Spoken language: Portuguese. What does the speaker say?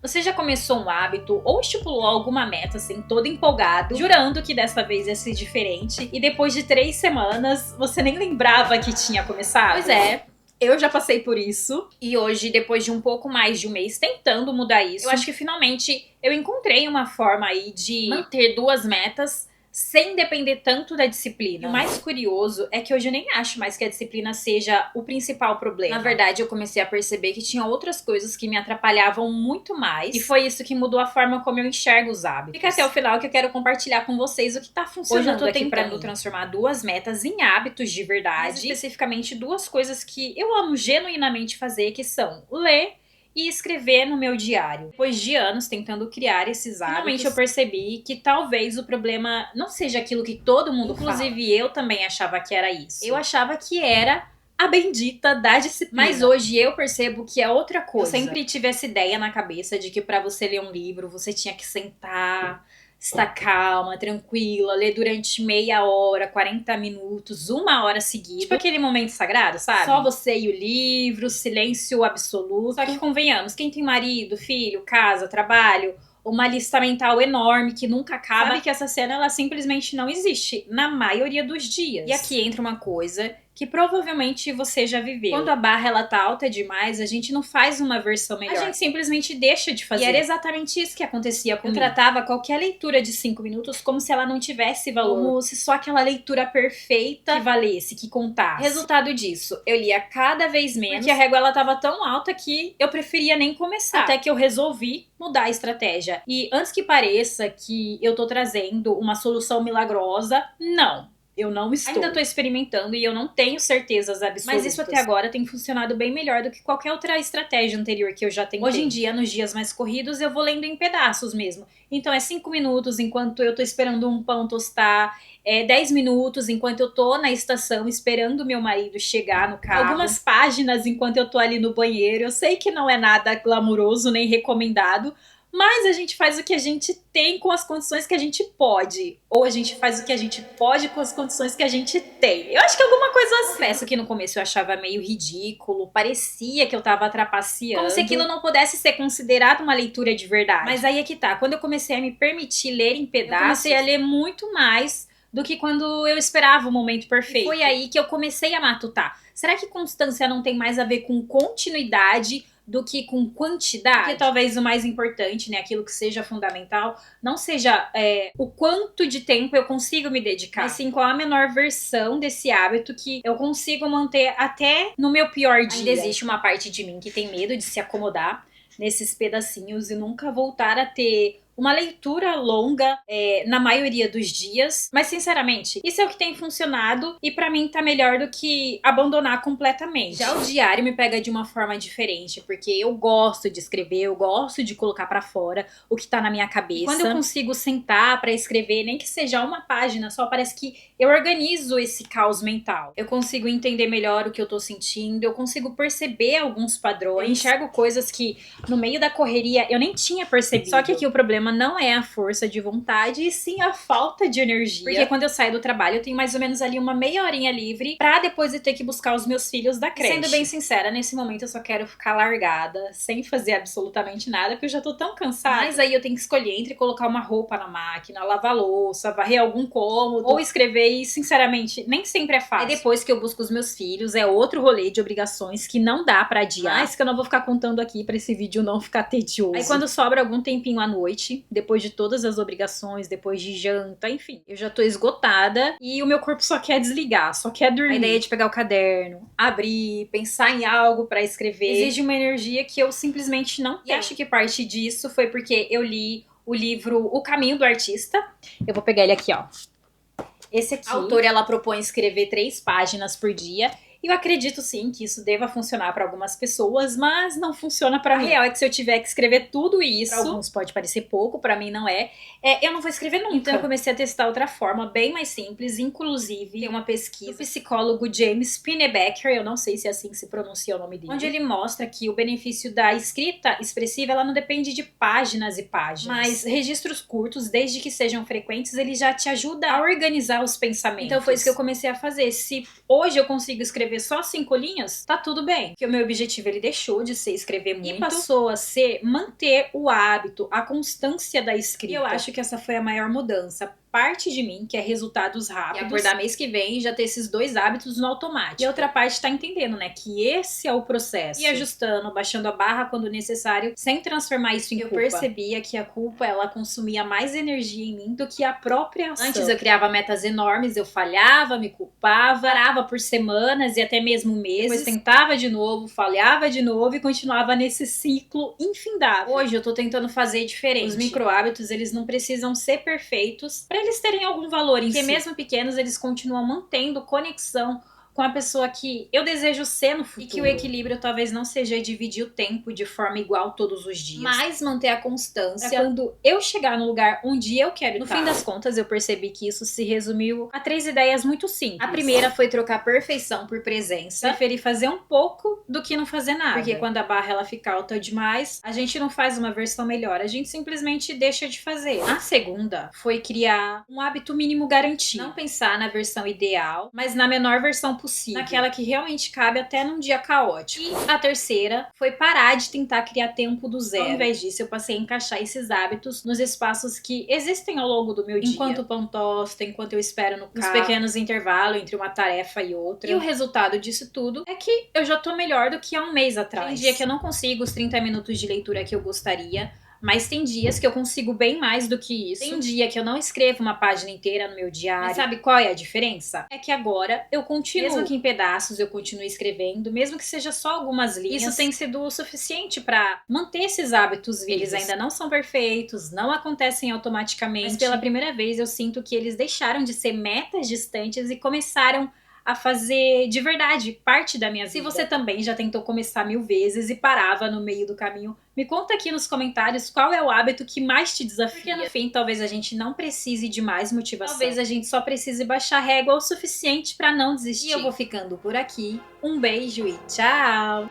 Você já começou um hábito ou estipulou alguma meta assim, todo empolgado, jurando que dessa vez ia ser diferente, e depois de 3 semanas você nem lembrava que tinha começado? Pois é. Eu já passei por isso, e hoje, depois de um pouco mais de um mês tentando mudar isso, eu acho que finalmente eu encontrei uma forma aí de manter 2 metas sem depender tanto da disciplina. E o mais curioso é que hoje eu nem acho mais que a disciplina seja o principal problema. Na verdade, eu comecei a perceber que tinha outras coisas que me atrapalhavam muito mais, e foi isso que mudou a forma como eu enxergo os hábitos. Fica até o final que eu quero compartilhar com vocês o que tá funcionando. Hoje eu tô tentando transformar 2 metas em hábitos de verdade, mais especificamente 2 coisas que eu amo genuinamente fazer, que são ler e escrever no meu diário. Depois de anos tentando criar esses hábitos, finalmente eu percebi que talvez o problema não seja aquilo que todo mundo fala. Inclusive eu também achava que era isso. Eu achava que era a bendita da disciplina. Mas hoje eu percebo que é outra coisa. Eu sempre tive essa ideia na cabeça de que pra você ler um livro, você tinha que sentar, estar calma, tranquila, ler durante meia hora, 40 minutos, 1 hora seguida. Tipo aquele momento sagrado, sabe? Só você e o livro, silêncio absoluto. Só que convenhamos, quem tem marido, filho, casa, trabalho, uma lista mental enorme que nunca acaba, sabe que essa cena ela simplesmente não existe na maioria dos dias. E aqui entra uma coisa que provavelmente você já viveu. Quando a barra ela tá alta demais, a gente não faz uma versão melhor. A gente simplesmente deixa de fazer. E era exatamente isso que acontecia comigo. Eu tratava qualquer leitura de 5 minutos como se ela não tivesse valor. Como se só aquela leitura perfeita que valesse, que contasse. Resultado disso, eu lia cada vez menos, porque a régua ela tava tão alta que eu preferia nem começar. Até que eu resolvi mudar a estratégia. E antes que pareça que eu tô trazendo uma solução milagrosa, não. Eu não estou. Ainda tô experimentando e eu não tenho certezas absolutas. Mas isso até agora tem funcionado bem melhor do que qualquer outra estratégia anterior que eu já tentei. Hoje em dia, nos dias mais corridos, eu vou lendo em pedaços mesmo. Então é 5 minutos enquanto eu tô esperando um pão tostar, 10 minutos enquanto eu tô na estação esperando meu marido chegar no carro. Algumas páginas enquanto eu tô ali no banheiro. Eu sei que não é nada glamuroso nem recomendado, mas a gente faz o que a gente tem com as condições que a gente pode. Ou a gente faz o que a gente pode com as condições que a gente tem. Eu acho que alguma coisa assim. Confesso que no começo eu achava meio ridículo. Parecia que eu tava trapaceando. Como se aquilo não pudesse ser considerado uma leitura de verdade. Mas aí é que tá. Quando eu comecei a me permitir ler em pedaços, eu comecei a ler muito mais do que quando eu esperava o momento perfeito. E foi aí que eu comecei a matutar. Será que constância não tem mais a ver com continuidade do que com quantidade? Porque talvez o mais importante, né, aquilo que seja fundamental, não seja o quanto de tempo eu consigo me dedicar, mas sim qual a menor versão desse hábito que eu consigo manter até no meu pior dia. Ainda existe uma parte de mim que tem medo de se acomodar nesses pedacinhos e nunca voltar a ter uma leitura longa na maioria dos dias. Mas, sinceramente, isso é o que tem funcionado e pra mim tá melhor do que abandonar completamente. Já o diário me pega de uma forma diferente, porque eu gosto de escrever, eu gosto de colocar pra fora o que tá na minha cabeça. E quando eu consigo sentar pra escrever, nem que seja uma página só, parece que eu organizo esse caos mental. Eu consigo entender melhor o que eu tô sentindo, eu consigo perceber alguns padrões, eu enxergo coisas que no meio da correria eu nem tinha percebido. Só que aqui o problema não é a força de vontade, e sim a falta de energia. Porque quando eu saio do trabalho, eu tenho mais ou menos ali uma meia horinha livre pra depois eu ter que buscar os meus filhos da creche. E sendo bem sincera, nesse momento eu só quero ficar largada, sem fazer absolutamente nada, porque eu já tô tão cansada. Mas aí eu tenho que escolher entre colocar uma roupa na máquina, lavar louça, varrer algum cômodo, ou escrever, e sinceramente, nem sempre é fácil. Aí depois que eu busco os meus filhos, é outro rolê de obrigações que não dá pra adiar. Mas que eu não vou ficar contando aqui pra esse vídeo não ficar tedioso. Aí quando sobra algum tempinho à noite, depois de todas as obrigações, depois de janta, enfim, eu já tô esgotada e o meu corpo só quer desligar, só quer dormir. A ideia de pegar o caderno, abrir, pensar em algo pra escrever, exige uma energia que eu simplesmente não tenho. E acho que parte disso foi porque eu li o livro O Caminho do Artista. Eu vou pegar ele aqui, ó. Esse aqui. A autora, ela propõe escrever 3 páginas por dia. E eu acredito sim que isso deva funcionar para algumas pessoas, mas não funciona para mim. A real é que se eu tiver que escrever tudo isso, pra alguns pode parecer pouco, para mim não é, eu não vou escrever nunca. Então eu comecei a testar outra forma, bem mais simples, inclusive tem uma pesquisa do psicólogo James Pennebaker, eu não sei se é assim que se pronuncia o nome dele, onde ele mostra que o benefício da escrita expressiva, ela não depende de páginas e páginas, mas registros curtos, desde que sejam frequentes, ele já te ajuda a organizar os pensamentos. Então foi isso que eu comecei a fazer. Se hoje eu consigo escrever escrever só 5 linhas, tá tudo bem. Porque o meu objetivo, ele deixou de ser escrever muito e passou a ser manter o hábito, a constância da escrita. E eu acho que essa foi a maior mudança. Parte de mim, que é resultados rápidos, e acordar mês que vem e já ter esses 2 hábitos no automático. E a outra parte tá entendendo, né, que esse é o processo. E ajustando, baixando a barra quando necessário, sem transformar isso em culpa. Eu percebia que a culpa, ela consumia mais energia em mim do que a própria ação. Antes eu criava metas enormes, eu falhava, me culpava, parava por semanas e até mesmo meses. Depois tentava de novo, falhava de novo e continuava nesse ciclo infindável. Hoje eu tô tentando fazer diferente. Os micro hábitos, eles não precisam ser perfeitos pra eles terem algum valor em si. Porque mesmo pequenos, eles continuam mantendo conexão com a pessoa que eu desejo ser no futuro. E que o equilíbrio talvez não seja dividir o tempo de forma igual todos os dias, mas manter a constância pra quando eu chegar no lugar onde eu quero estar. No fim das contas, eu percebi que isso se resumiu a 3 ideias muito simples. A primeira foi trocar perfeição por presença. Preferir fazer um pouco do que não fazer nada. Porque quando a barra ela fica alta demais, a gente não faz uma versão melhor, a gente simplesmente deixa de fazer. A segunda foi criar um hábito mínimo garantido. Não pensar na versão ideal, mas na menor versão possível. Naquela que realmente cabe até num dia caótico. E a terceira foi parar de tentar criar tempo do zero. Ao invés disso, eu passei a encaixar esses hábitos nos espaços que existem ao longo do meu dia. Enquanto o pão tosta, enquanto eu espero no carro, nos pequenos intervalos entre uma tarefa e outra. E o resultado disso tudo é que eu já tô melhor do que há um mês atrás. Tem dia que eu não consigo os 30 minutos de leitura que eu gostaria, mas tem dias que eu consigo bem mais do que isso. Tem dia que eu não escrevo uma página inteira no meu diário. Mas sabe qual é a diferença? É que agora eu continuo. Mesmo que em pedaços eu continuo escrevendo, mesmo que seja só algumas linhas. Isso tem sido o suficiente pra manter esses hábitos vivos. Eles ainda não são perfeitos, não acontecem automaticamente. Mas pela primeira vez eu sinto que eles deixaram de ser metas distantes e começaram a fazer de verdade parte da minha vida. Se você também já tentou começar 1000 vezes e parava no meio do caminho, me conta aqui nos comentários qual é o hábito que mais te desafia. Porque no fim, talvez a gente não precise de mais motivação. Talvez a gente só precise baixar a régua o suficiente pra não desistir. E eu vou ficando por aqui. Um beijo e tchau!